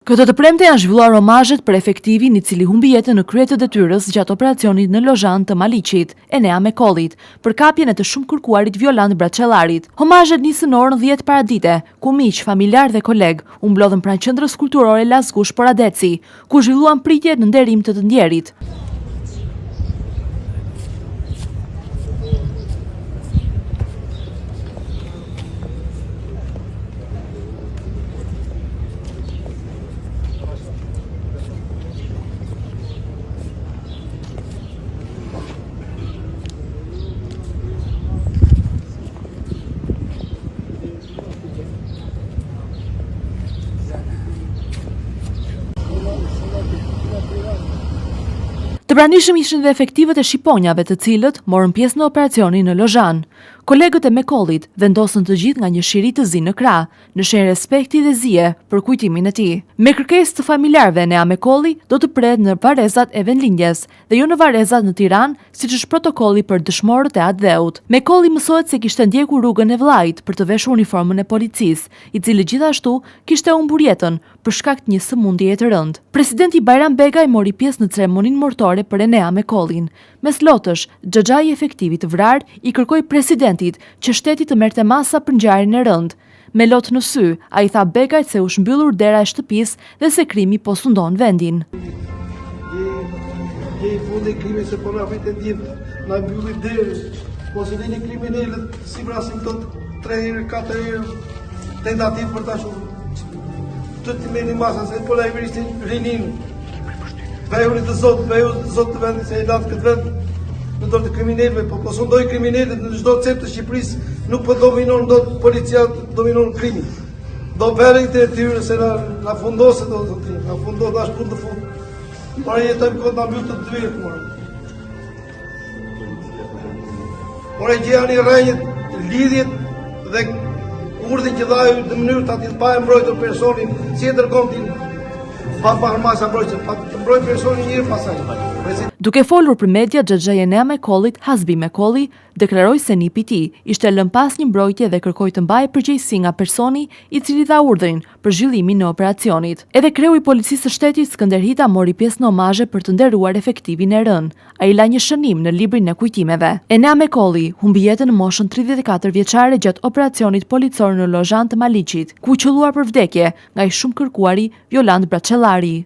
Këtë të premte janë zhvilluar omazhet për efektivin i cili humbi jetën në krye të detyrës gjatë operacionit në Lozhan të Maliqit, Enea Mekollit, për kapjen e të shumë kërkuarit Violant Braçellarit. Omazhet nisën në orën 10 paradite, ku miq, familjar dhe koleg u mblodhën pranë qendrës kulturore Lazgush Poradeci, ku zhvilluan pritje në nderim të ndjerit. Të pranishëm ishin dhe efektivet e shqiponjave të cilët morën pjesë në operacionin në Lozhan. Kolegët e Mekollit vendosën të gjithë nga një shiri të zi në krah, në shenjë respekti dhe zije për kujtimin e tij. Me kërkesë të familjarëve, Enea Mekolli do të prehet në varrezat e vendlindjes dhe jo në varrezat në Tiranë, siç është protokolli për dëshmorët e Atë-dheut. Mekolli mësohet se kishte ndjekur rrugën e vllait për të veshur uniformën e policisë, i cili gjithashtu kishte humbur jetën për shkak të një sëmundjeje të rëndë. Presidenti Bajram Begaj mori pjesë në ceremoninë mortore për Enea Mekollin. Mes lotësh, xhaxhai efektivit të vrarë i kërkoi presidentit që shteti të merrte masa për ngjarjen e rëndë. Me lot në sy, ai tha Begajt se u shmbyllur dera e shtëpisë dhe se krimi po sundon vendin. Je i fundi krimi se po na vitë ndjem, na mbylli derë, po se dini kriminalët si vrasin tot 3 herë, 4 herë tentativë për ta shohur. Të merrni masa se po la vëristin rinin. Vejurit të Zot të vendit se e latë këtë vend në dorë të kriminalëve, po sundoj kriminalët në çdo cep të Shqipërisë, nuk po dominon dot policia, dominon krimi. Do bërë të tyre se na fundose do të thotë, na fundos dash punë të fund. Por jetojmë kohë na mbyll të dyert more. Por e gjeni rrejt, lidhjet dhe urdhën që dhaj në mënyrë të atit pa e mbrojtur personin, si e dërgontin pa masa mbrojtje, pa të mbroj personin njërë pasaj. Duke folur për media, xhaxhai Enea Mekollit, Hasbi Mekolli, deklaroi se nipi i tij ishte lënë pas një mbrojtje dhe kërkoi të mbajë përgjegjësi nga personi i cili dha urdhrin për zhvillimin e operacionit. Edhe kreu i policisë së shtetit Skënder Hita mori pjesë në omazhe për të nderuar efektivin e rënë. Ai la një shënim në librin e kujtimeve. Enea Mekolli humbi jetën në moshën 34 vjeçare gjatë operacionit policor në Lozhan të Maliqit, ku u qelluar për vdekje nga i shumë kërkuari Violant Braçellari.